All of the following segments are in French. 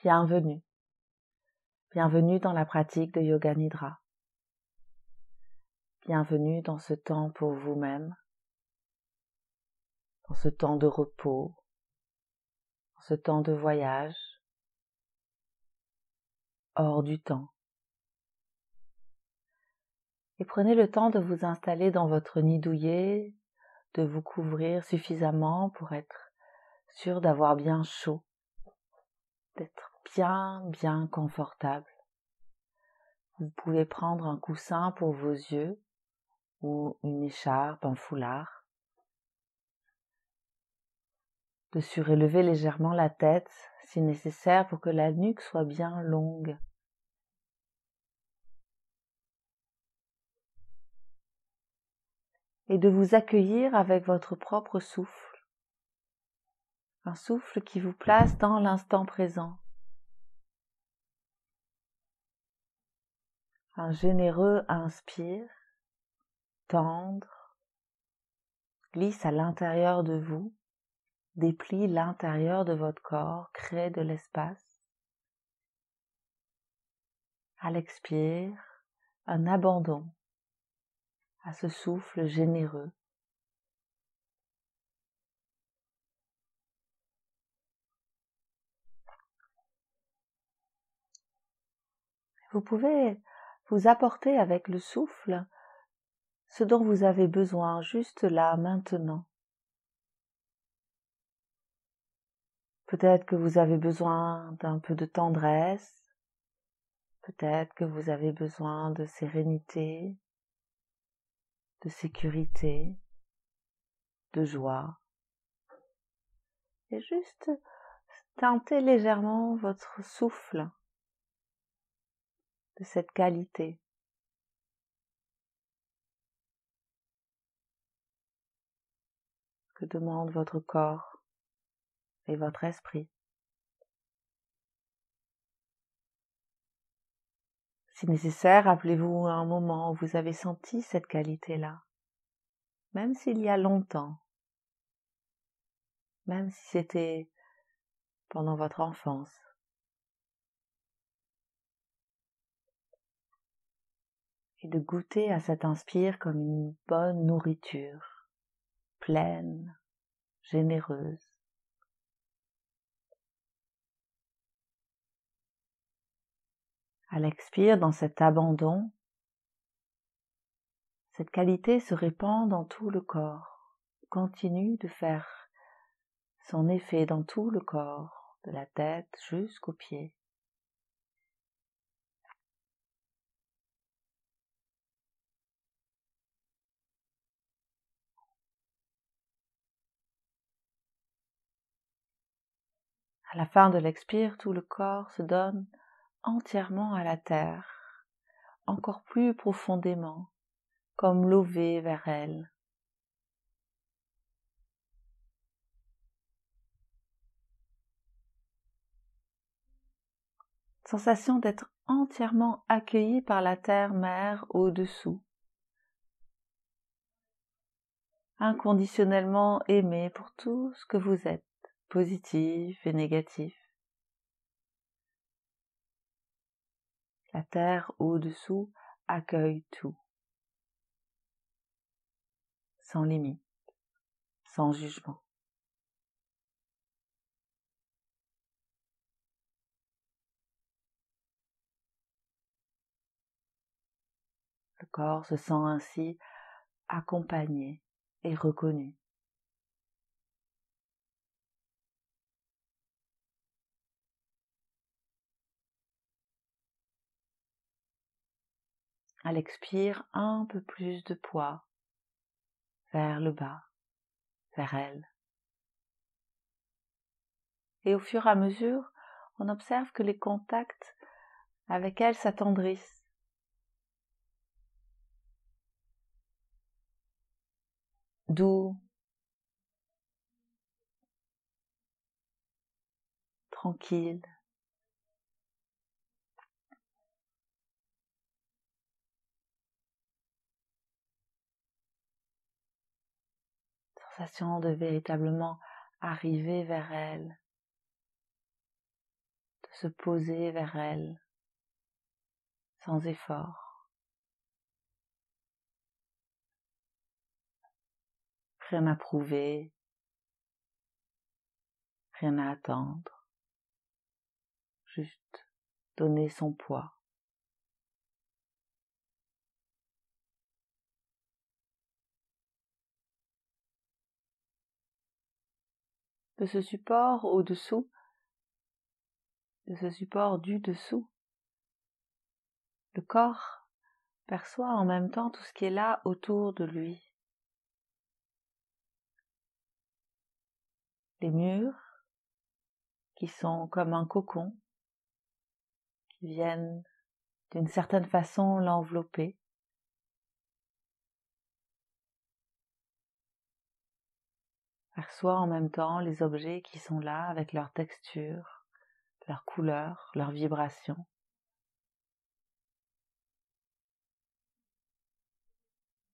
Bienvenue. Bienvenue dans la pratique de Yoga Nidra. Bienvenue dans ce temps pour vous-même, dans ce temps de repos, dans ce temps de voyage, hors du temps. Et prenez le temps de vous installer dans votre nid douillet, de vous couvrir suffisamment pour être sûr d'avoir bien chaud, d'être bien confortable. Vous pouvez prendre un coussin pour vos yeux ou une écharpe, un foulard. De surélever légèrement la tête si nécessaire pour que la nuque soit bien longue. Et de vous accueillir avec votre propre souffle. Un souffle qui vous place dans l'instant présent. Un généreux inspire, tendre, glisse à l'intérieur de vous, déplie l'intérieur de votre corps, crée de l'espace. À l'expire, un abandon à ce souffle généreux. Vous pouvez vous apporter avec le souffle ce dont vous avez besoin juste là, maintenant. Peut-être que vous avez besoin d'un peu de tendresse, peut-être que vous avez besoin de sérénité, de sécurité, de joie. Et juste teintez légèrement votre souffle de cette qualité. Que demande votre corps et votre esprit. Si nécessaire, rappelez-vous un moment où vous avez senti cette qualité-là, même s'il y a longtemps, même si c'était pendant votre enfance. Et de goûter à cet inspire comme une bonne nourriture, pleine, généreuse. À l'expire, dans cet abandon, cette qualité se répand dans tout le corps, continue de faire son effet dans tout le corps, de la tête jusqu'aux pieds. À la fin de l'expire, tout le corps se donne entièrement à la terre, encore plus profondément, comme lové vers elle. Sensation d'être entièrement accueilli par la terre-mère au-dessous. Inconditionnellement aimé pour tout ce que vous êtes, positif et négatif. La terre au-dessous accueille tout, sans limite, sans jugement. Le corps se sent ainsi accompagné et reconnu. À l'expire, un peu plus de poids vers le bas, vers elle. Et au fur et à mesure, on observe que les contacts avec elle s'attendrissent. Doux, tranquille. De véritablement arriver vers elle, de se poser vers elle sans effort. Rien à prouver, rien à attendre, juste donner son poids. De ce support au-dessous, de ce support du dessous, le corps perçoit en même temps tout ce qui est là autour de lui. Les murs qui sont comme un cocon, qui viennent d'une certaine façon l'envelopper. Perçoit en même temps les objets qui sont là avec leur texture, leur couleur, leur vibration.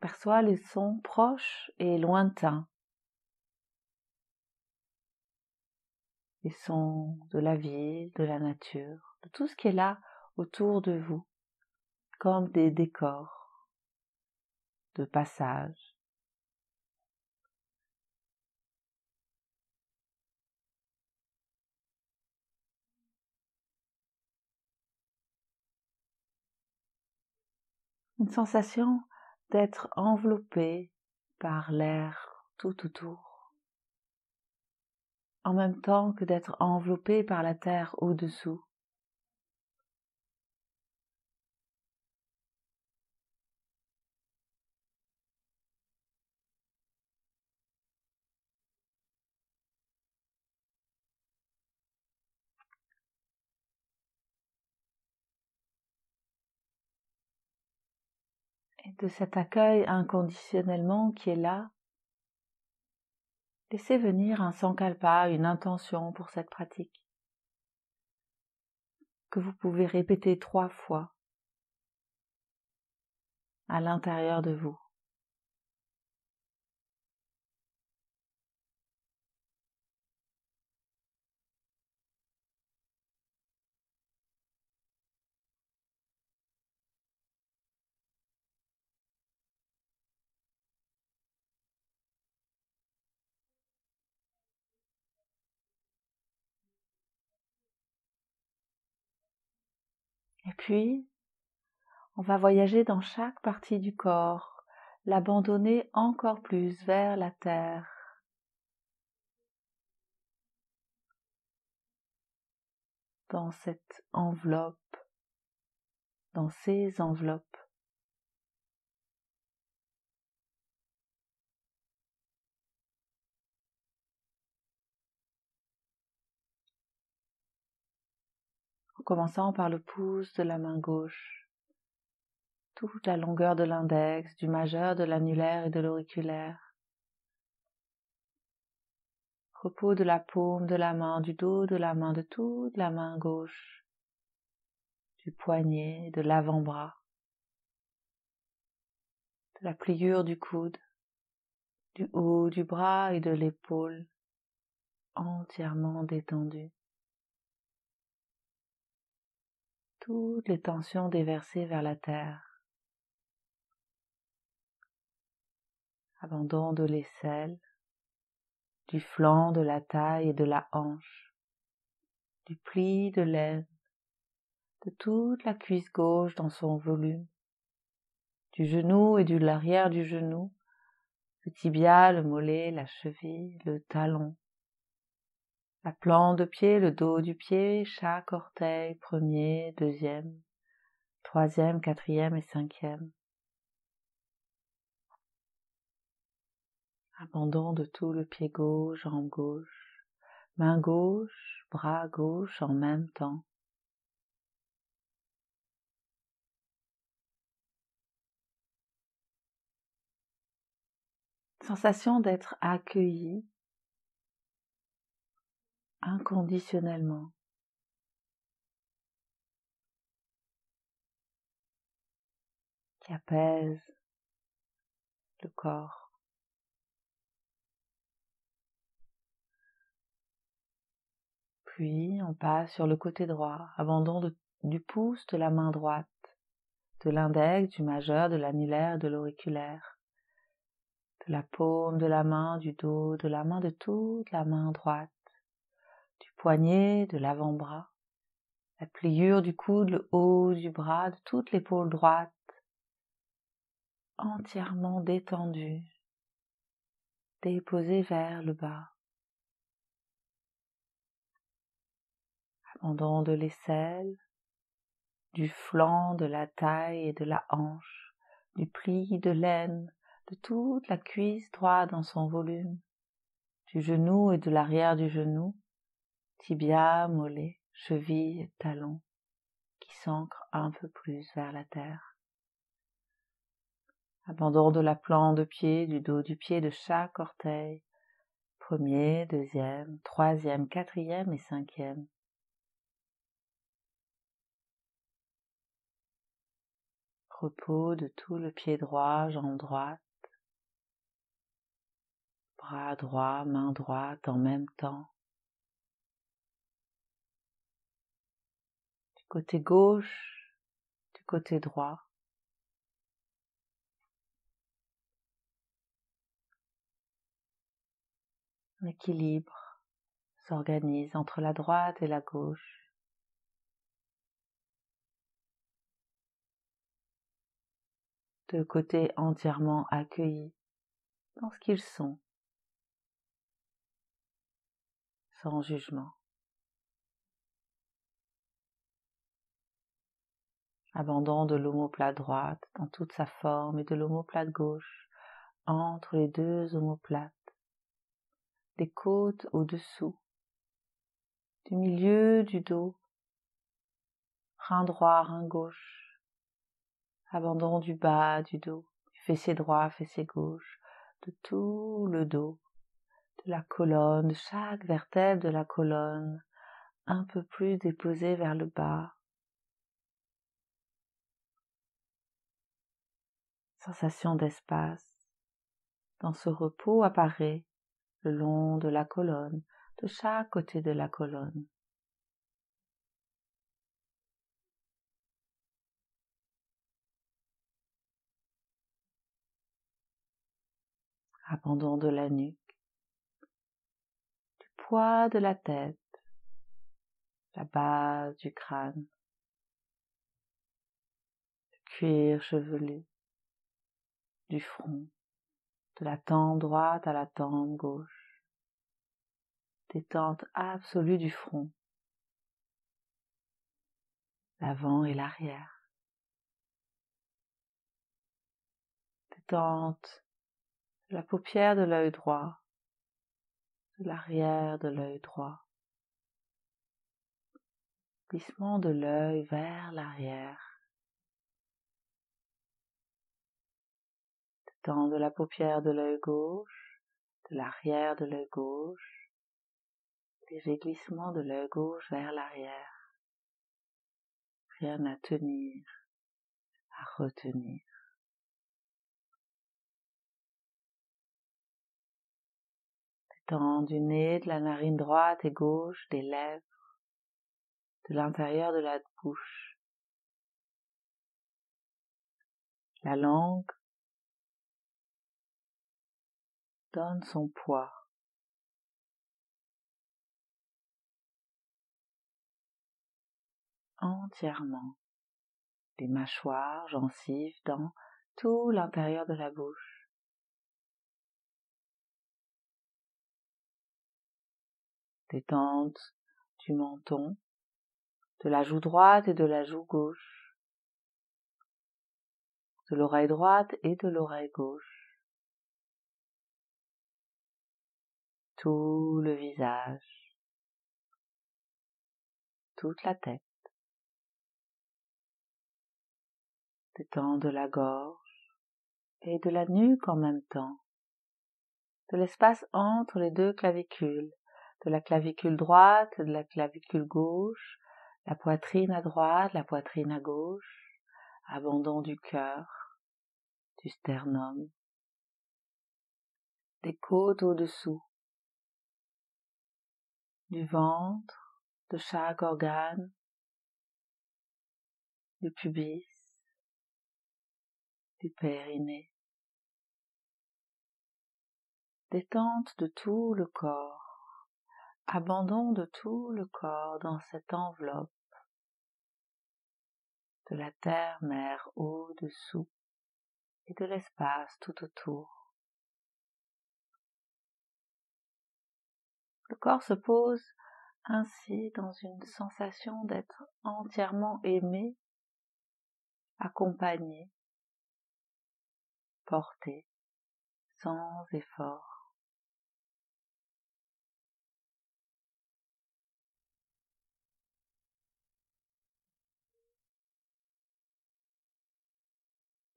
Perçoit les sons proches et lointains, les sons de la ville, de la nature, de tout ce qui est là autour de vous, comme des décors de passage. Une sensation d'être enveloppé par l'air tout autour, en même temps que d'être enveloppé par la terre au-dessous. Et de cet accueil inconditionnellement qui est là, laissez venir un sankalpa, une intention pour cette pratique, que vous pouvez répéter 3 fois à l'intérieur de vous. Et puis, on va voyager dans chaque partie du corps, l'abandonner encore plus vers la terre. Dans cette enveloppe, dans ces enveloppes. En commençant par le pouce de la main gauche, toute la longueur de l'index, du majeur, de l'annulaire et de l'auriculaire. Repos de la paume de la main, du dos de la main, de toute la main gauche, du poignet, de l'avant-bras, de la pliure du coude, du haut du bras et de l'épaule, entièrement détendue. Toutes les tensions déversées vers la terre. Abandon de l'aisselle, du flanc, de la taille et de la hanche, du pli de l'aine, de toute la cuisse gauche dans son volume, du genou et de l'arrière du genou, le tibia, le mollet, la cheville, le talon, la plante de pied, le dos du pied, chaque orteil, premier, deuxième, troisième, quatrième et cinquième. Abandon de tout le pied gauche, jambe gauche, main gauche, bras gauche en même temps. Sensation d'être accueilli inconditionnellement. Qui apaise le corps. Puis on passe sur le côté droit, abandon du pouce de la main droite, de l'index, du majeur, de l'annulaire, de l'auriculaire, de la paume de la main, du dos, de la main de toute la main droite, du poignet, de l'avant-bras, la pliure du coude, le haut du bras, de toute l'épaule droite, entièrement détendue, déposée vers le bas. Abandon de l'aisselle, du flanc, de la taille et de la hanche, du pli de l'aine, de toute la cuisse droite dans son volume, du genou et de l'arrière du genou, tibia, mollet, cheville et talon, qui s'ancrent un peu plus vers la terre. Abandon de la plante de pied, du dos du pied, de chaque orteil, premier, deuxième, troisième, quatrième et cinquième. Repos de tout le pied droit, jambe droite, bras droit, main droite en même temps. Du côté gauche, du côté droit. Un équilibre s'organise entre la droite et la gauche. Deux côtés entièrement accueillis dans ce qu'ils sont, sans jugement. Abandon de l'omoplate droite dans toute sa forme et de l'omoplate gauche entre les deux omoplates, des côtes au-dessous, du milieu du dos, rein droit, rein gauche, abandon du bas du dos, du fessier droit, fessier gauche, de tout le dos, de la colonne, de chaque vertèbre de la colonne, un peu plus déposée vers le bas. Sensation d'espace. Dans ce repos apparaît le long de la colonne, de chaque côté de la colonne. Abandon de la nuque, du poids de la tête, la base du crâne, du cuir chevelu, du front, de la tempe droite à la tempe gauche, détente absolue du front, l'avant et l'arrière, détente de la paupière de l'œil droit, de l'arrière de l'œil droit, glissement de l'œil vers l'arrière, détente de la paupière de l'œil gauche, de l'arrière de l'œil gauche, léger glissement de l'œil gauche vers l'arrière, rien à tenir, à retenir. Détente du nez, de la narine droite et gauche, des lèvres, de l'intérieur de la bouche. La langue donne son poids. Entièrement. Les mâchoires, gencives, dents, tout l'intérieur de la bouche. Détente du menton, de la joue droite et de la joue gauche, de l'oreille droite et de l'oreille gauche. Tout le visage, toute la tête. Détente de la gorge et de la nuque en même temps, de l'espace entre les deux clavicules, de la clavicule droite, de la clavicule gauche, la poitrine à droite, la poitrine à gauche, abandon du cœur, du sternum, des côtes au-dessous, du ventre, de chaque organe, du pubis, du périnée. Détente de tout le corps, abandon de tout le corps dans cette enveloppe de la terre-mère au-dessous et de l'espace tout autour. Le corps se pose ainsi dans une sensation d'être entièrement aimé, accompagné, porté, sans effort.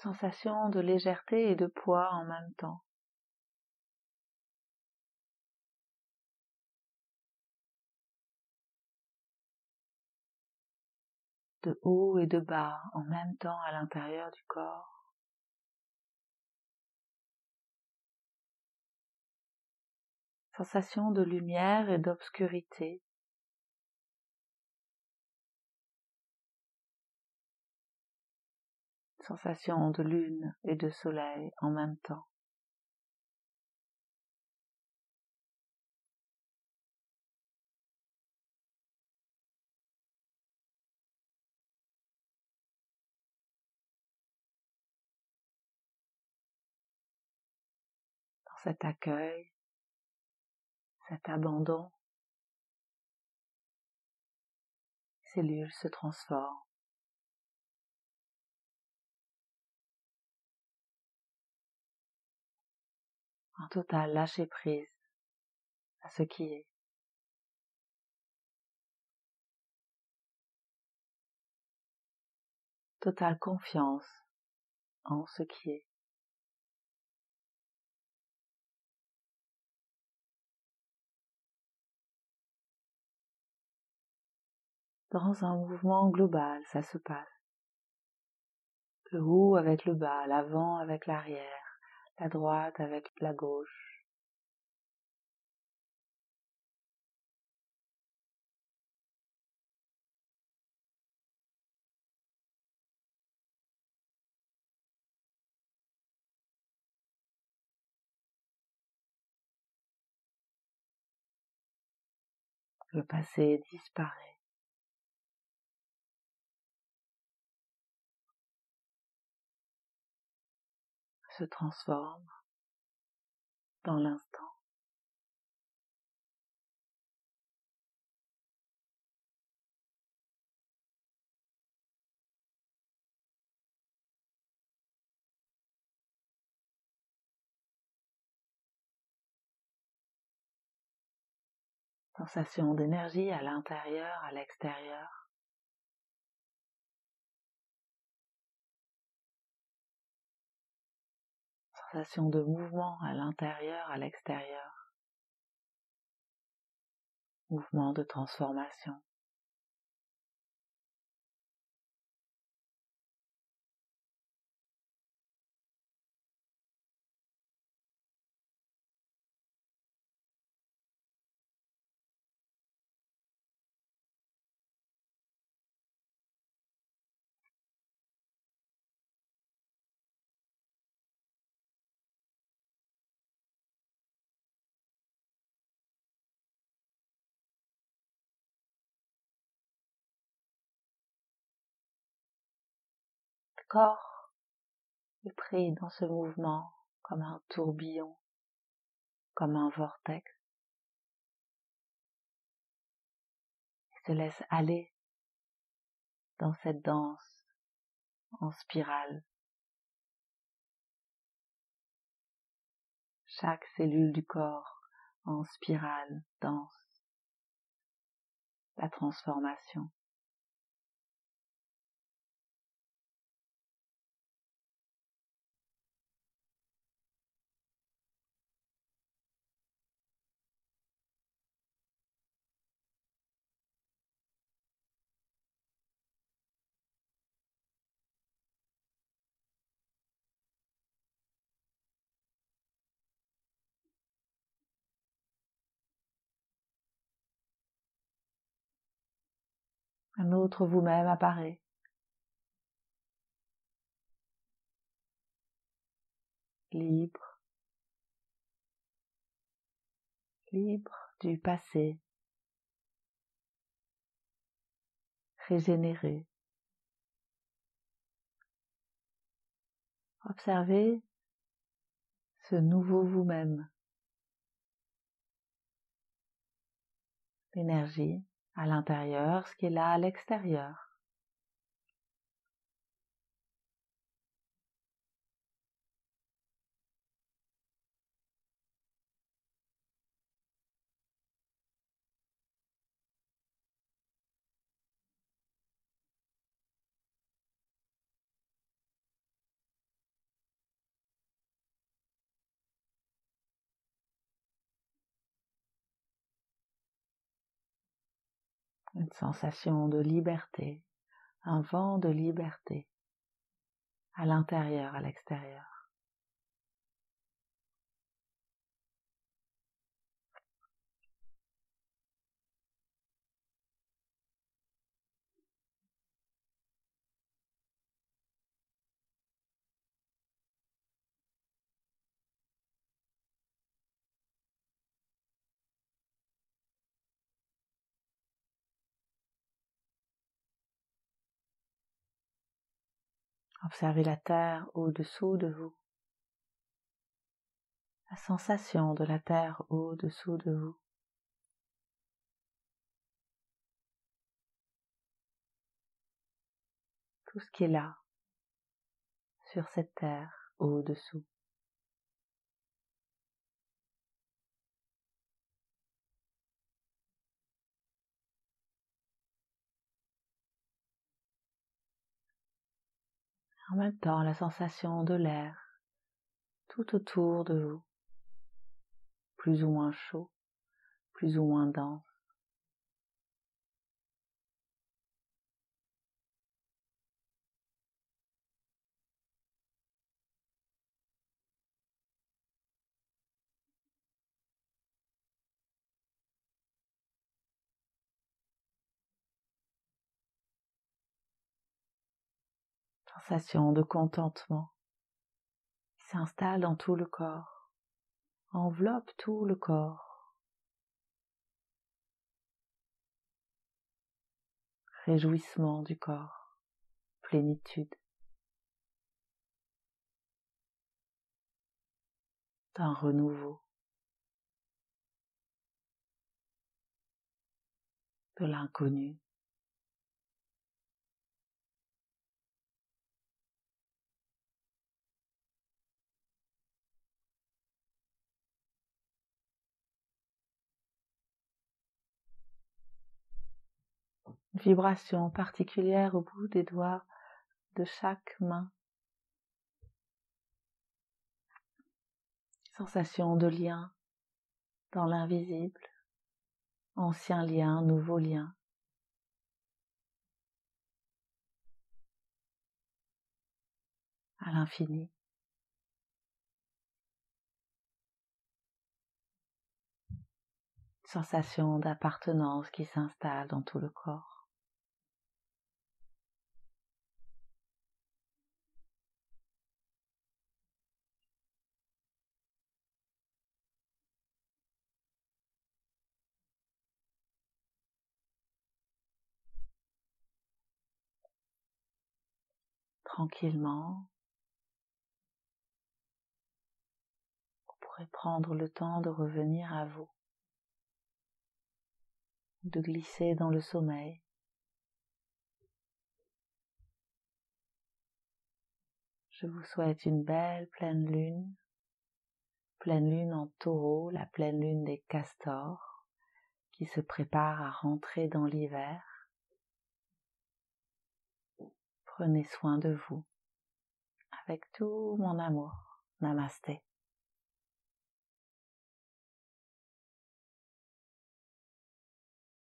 Sensation de légèreté et de poids en même temps. De haut et de bas en même temps à l'intérieur du corps. Sensation de lumière et d'obscurité. Sensation de lune et de soleil en même temps. Dans cet accueil, cet abandon, les cellules se transforment en total lâcher prise à ce qui est. Totale confiance en ce qui est. Dans un mouvement global, ça se passe. Le haut avec le bas, l'avant avec l'arrière, la droite avec la gauche. Le passé disparaît. Se transforme dans l'instant. Sensation d'énergie à l'intérieur, à l'extérieur. Sensation de mouvement à l'intérieur, à l'extérieur. Mouvement de transformation. Le corps est pris dans ce mouvement comme un tourbillon, comme un vortex, et se laisse aller dans cette danse en spirale. Chaque cellule du corps en spirale danse la transformation. Un autre vous-même apparaît. Libre, libre du passé, régénéré. Observez ce nouveau vous-même, l'énergie à l'intérieur, ce qui est là à l'extérieur. Une sensation de liberté, un vent de liberté, à l'intérieur, à l'extérieur. Observez la terre au-dessous de vous, la sensation de la terre au-dessous de vous. Tout ce qui est là, sur cette terre au-dessous. En même temps, la sensation de l'air tout autour de vous, plus ou moins chaud, plus ou moins dense. Sensation de contentement qui s'installe dans tout le corps, enveloppe tout le corps. Réjouissement du corps, plénitude, d'un renouveau, de l'inconnu. Une vibration particulière au bout des doigts de chaque main. Sensation de lien dans l'invisible, ancien lien, nouveau lien. À l'infini. Sensation d'appartenance qui s'installe dans tout le corps. Tranquillement, vous pourrez prendre le temps de revenir à vous, de glisser dans le sommeil. Je vous souhaite une belle pleine lune en taureau, la pleine lune des castors, qui se prépare à rentrer dans l'hiver. Prenez soin de vous, avec tout mon amour. Namasté.